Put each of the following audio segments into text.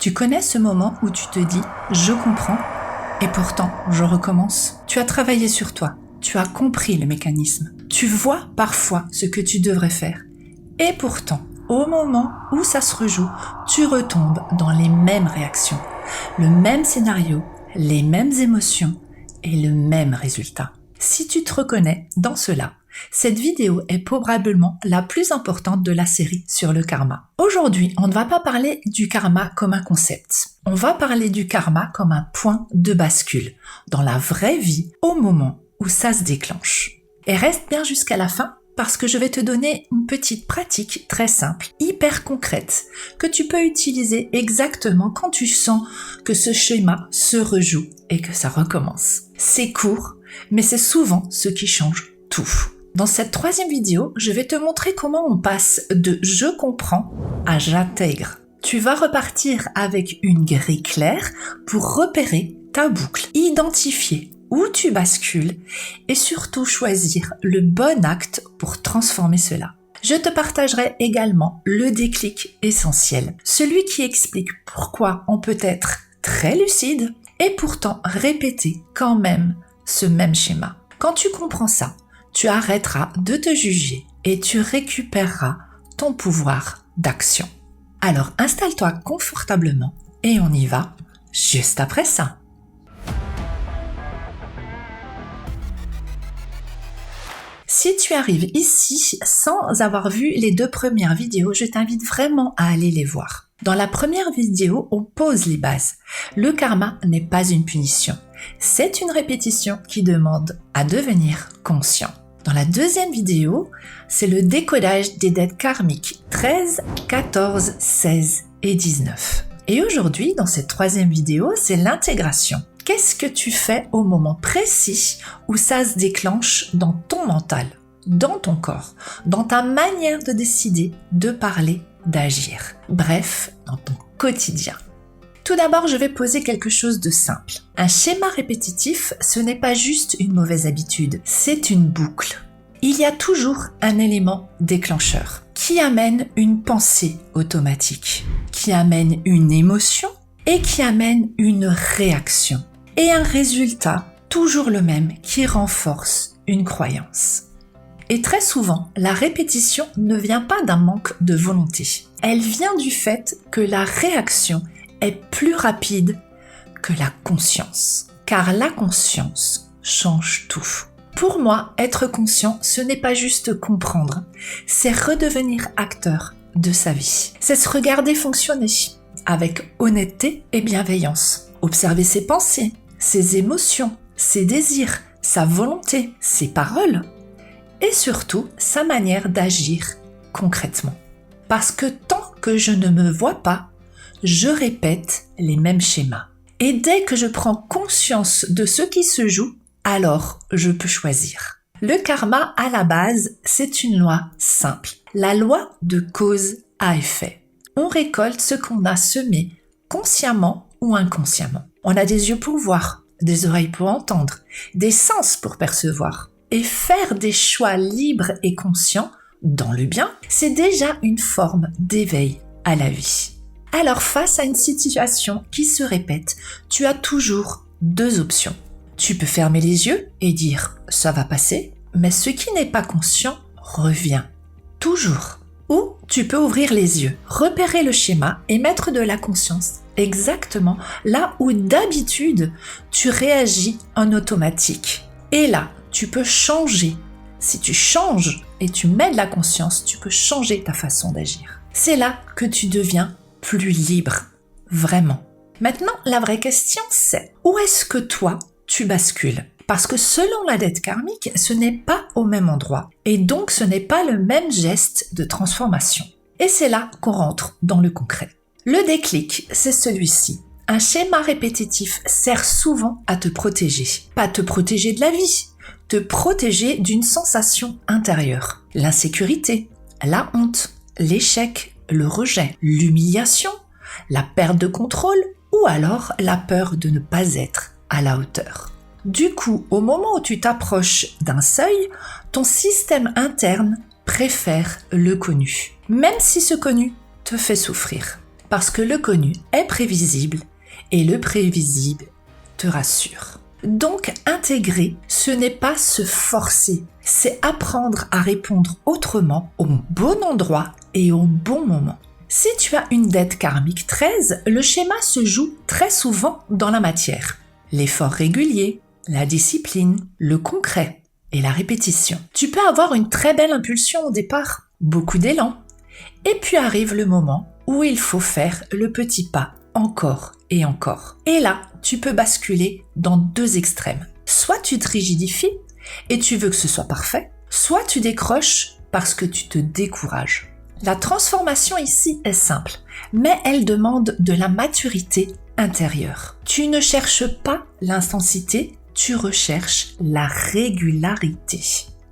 Tu connais ce moment où tu te dis « je comprends » et pourtant je recommence. Tu as travaillé sur toi, tu as compris le mécanisme, tu vois parfois ce que tu devrais faire et pourtant, au moment où ça se rejoue, tu retombes dans les mêmes réactions, le même scénario, les mêmes émotions et le même résultat. Si tu te reconnais dans cela, cette vidéo est probablement la plus importante de la série sur le karma. Aujourd'hui, on ne va pas parler du karma comme un concept. On va parler du karma comme un point de bascule dans la vraie vie au moment où ça se déclenche. Et reste bien jusqu'à la fin parce que je vais te donner une petite pratique très simple, hyper concrète, que tu peux utiliser exactement quand tu sens que ce schéma se rejoue et que ça recommence. C'est court, mais c'est souvent ce qui change tout. Dans cette troisième vidéo, je vais te montrer comment on passe de « je comprends » à « j'intègre ». Tu vas repartir avec une grille claire pour repérer ta boucle, identifier où tu bascules et surtout choisir le bon acte pour transformer cela. Je te partagerai également le déclic essentiel, celui qui explique pourquoi on peut être très lucide et pourtant répéter quand même ce même schéma. Quand tu comprends ça, tu arrêteras de te juger et tu récupéreras ton pouvoir d'action. Alors installe-toi confortablement et on y va juste après ça. Si tu arrives ici sans avoir vu les 2 premières vidéos, je t'invite vraiment à aller les voir. Dans la première vidéo, on pose les bases. Le karma n'est pas une punition. C'est une répétition qui demande à devenir conscient. Dans la deuxième vidéo, c'est le décodage des dettes karmiques 13, 14, 16 et 19. Et aujourd'hui, dans cette troisième vidéo, c'est l'intégration. Qu'est-ce que tu fais au moment précis où ça se déclenche dans ton mental, dans ton corps, dans ta manière de décider, de parler, d'agir. Bref, dans ton quotidien. Tout d'abord, je vais poser quelque chose de simple. Un schéma répétitif, ce n'est pas juste une mauvaise habitude, c'est une boucle. Il y a toujours un élément déclencheur qui amène une pensée automatique, qui amène une émotion et qui amène une réaction. Et un résultat, toujours le même, qui renforce une croyance. Et très souvent, la répétition ne vient pas d'un manque de volonté. Elle vient du fait que la réaction est plus rapide que la conscience. Car la conscience change tout. Pour moi, être conscient, ce n'est pas juste comprendre, c'est redevenir acteur de sa vie. C'est se regarder fonctionner avec honnêteté et bienveillance. Observer ses pensées, ses émotions, ses désirs, sa volonté, ses paroles et surtout sa manière d'agir concrètement. Parce que tant que je ne me vois pas, je répète les mêmes schémas. Et dès que je prends conscience de ce qui se joue, alors je peux choisir. Le karma, à la base, c'est une loi simple. La loi de cause à effet. On récolte ce qu'on a semé consciemment ou inconsciemment. On a des yeux pour voir, des oreilles pour entendre, des sens pour percevoir. Et faire des choix libres et conscients, dans le bien, c'est déjà une forme d'éveil à la vie. Alors face à une situation qui se répète, tu as toujours 2 options. Tu peux fermer les yeux et dire « ça va passer », mais ce qui n'est pas conscient revient. Toujours. Ou tu peux ouvrir les yeux, repérer le schéma et mettre de la conscience exactement là où d'habitude tu réagis en automatique. Et là, tu peux changer. Si tu changes et tu mets de la conscience, tu peux changer ta façon d'agir. C'est là que tu deviens plus libre, vraiment. Maintenant, la vraie question c'est, où est-ce que toi, tu bascules? Parce que selon la dette karmique, ce n'est pas au même endroit. Et donc, ce n'est pas le même geste de transformation. Et c'est là qu'on rentre dans le concret. Le déclic, c'est celui-ci. Un schéma répétitif sert souvent à te protéger. Pas te protéger de la vie, te protéger d'une sensation intérieure. L'insécurité, la honte, l'échec, le rejet, l'humiliation, la perte de contrôle ou alors la peur de ne pas être à la hauteur. Du coup, au moment où tu t'approches d'un seuil, ton système interne préfère le connu, même si ce connu te fait souffrir. parce que le connu est prévisible et le prévisible te rassure. Donc, intégrer, ce n'est pas se forcer, c'est apprendre à répondre autrement au bon endroit et au bon moment. Si tu as une dette karmique 13, le schéma se joue très souvent dans la matière. L'effort régulier, la discipline, le concret et la répétition. Tu peux avoir une très belle impulsion au départ, beaucoup d'élan, et puis arrive le moment où il faut faire le petit pas encore et encore. Et là, tu peux basculer dans deux extrêmes. Soit tu te rigidifies et tu veux que ce soit parfait, soit tu décroches parce que tu te décourages. La transformation ici est simple, mais elle demande de la maturité intérieure. Tu ne cherches pas l'intensité, tu recherches la régularité.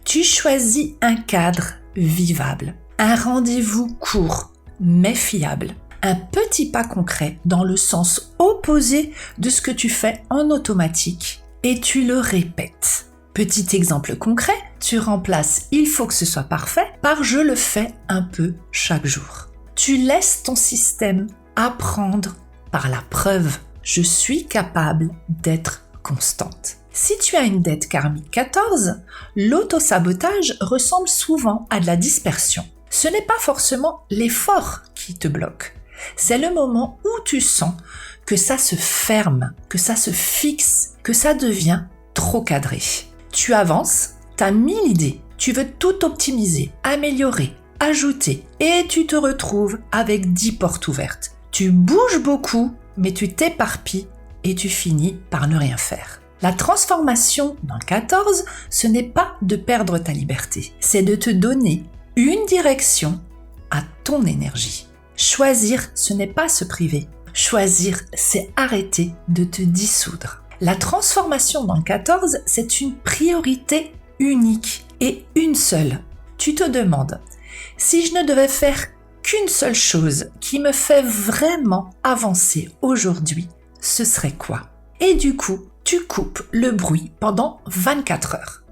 Tu choisis un cadre vivable, un rendez-vous court mais fiable. Un petit pas concret dans le sens opposé de ce que tu fais en automatique et tu le répètes. Petit exemple concret, tu remplaces « il faut que ce soit parfait » par « je le fais un peu chaque jour ». Tu laisses ton système apprendre par la preuve. Je suis capable d'être constante. Si tu as une dette karmique 14, l'autosabotage ressemble souvent à de la dispersion. Ce n'est pas forcément l'effort qui te bloque. C'est le moment où tu sens que ça se ferme, que ça se fixe, que ça devient trop cadré. Tu avances, t'as 1000 idées, tu veux tout optimiser, améliorer, ajouter et tu te retrouves avec 10 portes ouvertes. Tu bouges beaucoup, mais tu t'éparpilles et tu finis par ne rien faire. La transformation dans le 14, ce n'est pas de perdre ta liberté, c'est de te donner une direction à ton énergie. Choisir, ce n'est pas se priver. Choisir, c'est arrêter de te dissoudre. La transformation dans le 14, c'est une priorité unique et une seule. Tu te demandes, si je ne devais faire qu'une seule chose qui me fait vraiment avancer aujourd'hui, ce serait quoi? Et du coup, tu coupes le bruit pendant 24 heures.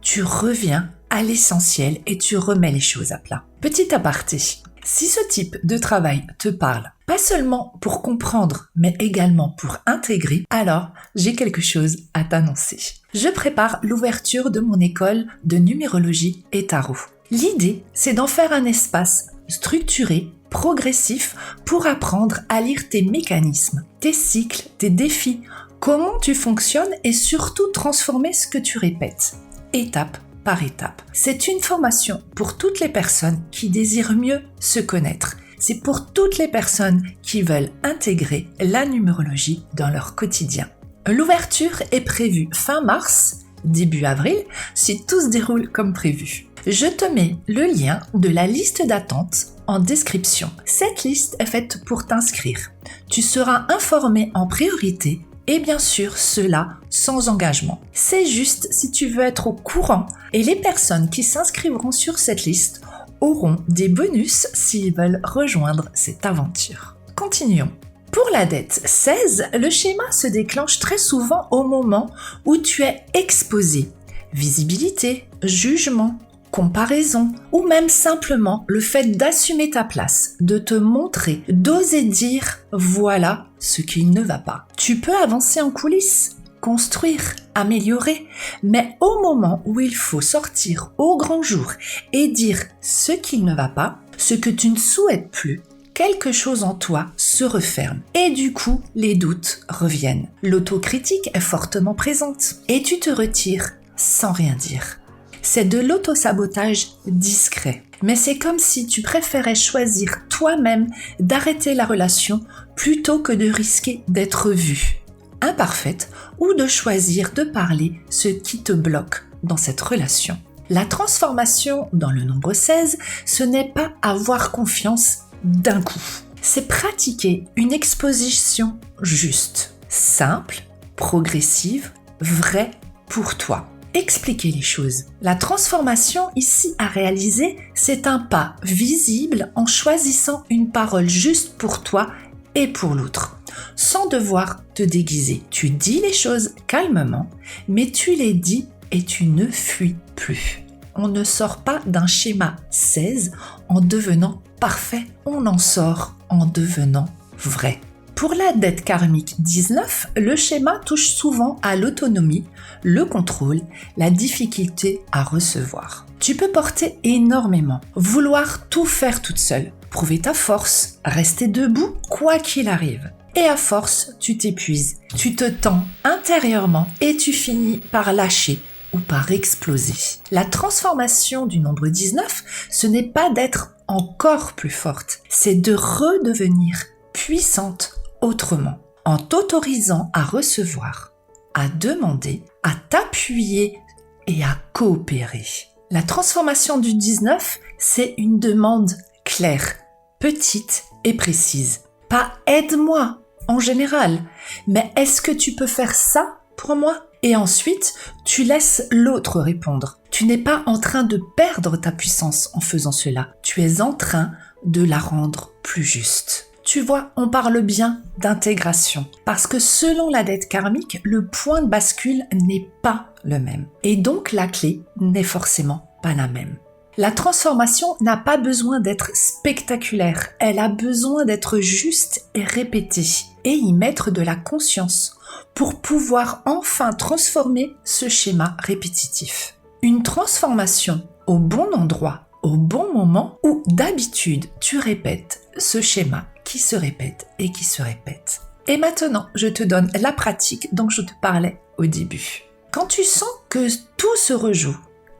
Tu reviens à l'essentiel et tu remets les choses à plat. Petit aparté. Si ce type de travail te parle, pas seulement pour comprendre, mais également pour intégrer, alors j'ai quelque chose à t'annoncer. Je prépare l'ouverture de mon école de numérologie et tarot. L'idée, c'est d'en faire un espace structuré, progressif, pour apprendre à lire tes mécanismes, tes cycles, tes défis, comment tu fonctionnes et surtout transformer ce que tu répètes, étape par étape. C'est une formation pour toutes les personnes qui désirent mieux se connaître. C'est pour toutes les personnes qui veulent intégrer la numérologie dans leur quotidien. L'ouverture est prévue fin mars, début avril, si tout se déroule comme prévu. Je te mets le lien de la liste d'attente en description. Cette liste est faite pour t'inscrire. Tu seras informé en priorité et bien sûr, cela sans engagement. C'est juste si tu veux être au courant et les personnes qui s'inscriveront sur cette liste auront des bonus s'ils veulent rejoindre cette aventure. Continuons. Pour la dette 16, le schéma se déclenche très souvent au moment où tu es exposé. Visibilité, jugement, comparaison ou même simplement le fait d'assumer ta place, de te montrer, d'oser dire « voilà ce qui ne va pas ». Tu peux avancer en coulisses, construire, améliorer, mais au moment où il faut sortir au grand jour et dire ce qui ne va pas, ce que tu ne souhaites plus, quelque chose en toi se referme et du coup, les doutes reviennent. L'autocritique est fortement présente et tu te retires sans rien dire. C'est de l'autosabotage discret. Mais c'est comme si tu préférais choisir toi-même d'arrêter la relation plutôt que de risquer d'être vue, imparfaite, ou de choisir de parler ce qui te bloque dans cette relation. La transformation dans le nombre 16, ce n'est pas avoir confiance d'un coup. C'est pratiquer une exposition juste, simple, progressive, vraie pour toi. Expliquer les choses. La transformation ici à réaliser, c'est un pas visible en choisissant une parole juste pour toi et pour l'autre, sans devoir te déguiser. Tu dis les choses calmement, mais tu les dis et tu ne fuis plus. On ne sort pas d'un schéma 16 en devenant parfait, on en sort en devenant vrai. Pour la dette karmique 19, le schéma touche souvent à l'autonomie, le contrôle, la difficulté à recevoir. Tu peux porter énormément, vouloir tout faire toute seule, prouver ta force, rester debout quoi qu'il arrive. Et à force, tu t'épuises, tu te tends intérieurement et tu finis par lâcher ou par exploser. La transformation du nombre 19, ce n'est pas d'être encore plus forte, c'est de redevenir puissante autrement, en t'autorisant à recevoir, à demander, à t'appuyer et à coopérer. La transformation du 19, c'est une demande claire, petite et précise. Pas aide-moi en général, mais est-ce que tu peux faire ça pour moi? Et ensuite, tu laisses l'autre répondre. Tu n'es pas en train de perdre ta puissance en faisant cela. Tu es en train de la rendre plus juste. Tu vois, on parle bien d'intégration, parce que selon la dette karmique, le point de bascule n'est pas le même. Et donc la clé n'est forcément pas la même. La transformation n'a pas besoin d'être spectaculaire, elle a besoin d'être juste et répétée, et y mettre de la conscience pour pouvoir enfin transformer ce schéma répétitif. Une transformation au bon endroit, au bon moment, où d'habitude tu répètes ce schéma qui se répète et qui se répète. Et maintenant, je te donne la pratique dont je te parlais au début. Quand tu sens que tout se rejoue,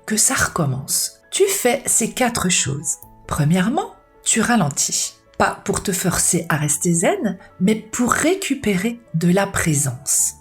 que ça recommence, tu fais ces 4 choses. Premièrement, tu ralentis. Pas pour te forcer à rester zen, mais pour récupérer de la présence.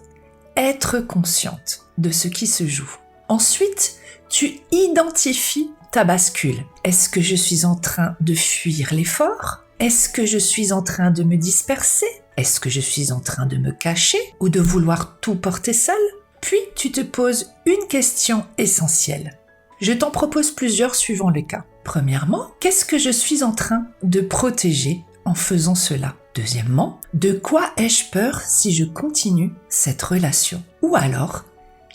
Être consciente de ce qui se joue. Ensuite, tu identifies ta bascule. Est-ce que je suis en train de fuir l'effort ? Est-ce que je suis en train de me disperser ? Est-ce que je suis en train de me cacher ou de vouloir tout porter seul ? Puis tu te poses une question essentielle. Je t'en propose plusieurs suivant le cas. Premièrement, qu'est-ce que je suis en train de protéger en faisant cela ? Deuxièmement, de quoi ai-je peur si je continue cette relation ? Ou alors,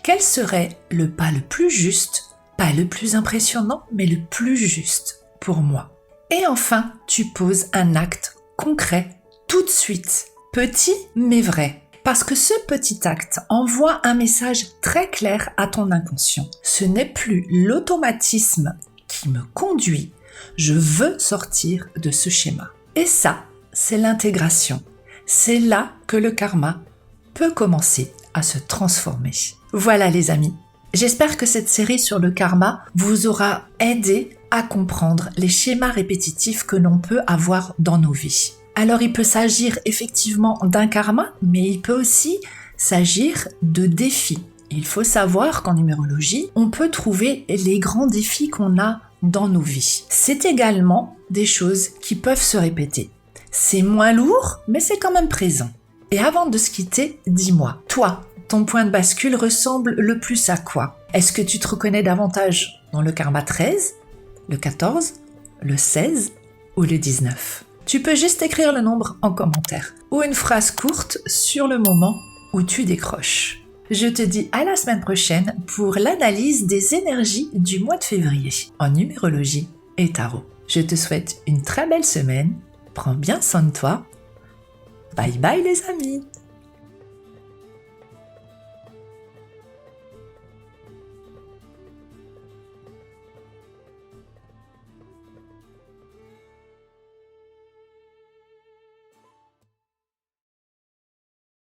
quel serait le pas le plus juste, pas le plus impressionnant, mais le plus juste pour moi ? Et enfin, tu poses un acte concret tout de suite, petit mais vrai. Parce que ce petit acte envoie un message très clair à ton inconscient. Ce n'est plus l'automatisme qui me conduit. Je veux sortir de ce schéma. Et ça, c'est l'intégration. C'est là que le karma peut commencer à se transformer. Voilà les amis. J'espère que cette série sur le karma vous aura aidé à comprendre les schémas répétitifs que l'on peut avoir dans nos vies. Alors il peut s'agir effectivement d'un karma, mais il peut aussi s'agir de défis. Il faut savoir qu'en numérologie, on peut trouver les grands défis qu'on a dans nos vies. C'est également des choses qui peuvent se répéter. C'est moins lourd, mais c'est quand même présent. Et avant de se quitter, dis-moi, toi, ton point de bascule ressemble le plus à quoi ? Est-ce que tu te reconnais davantage dans le karma 13, le 14, le 16 ou le 19 ? Tu peux juste écrire le nombre en commentaire ou une phrase courte sur le moment où tu décroches. Je te dis à la semaine prochaine pour l'analyse des énergies du mois de février en numérologie et tarot. Je te souhaite une très belle semaine. Prends bien soin de toi. Bye bye les amis!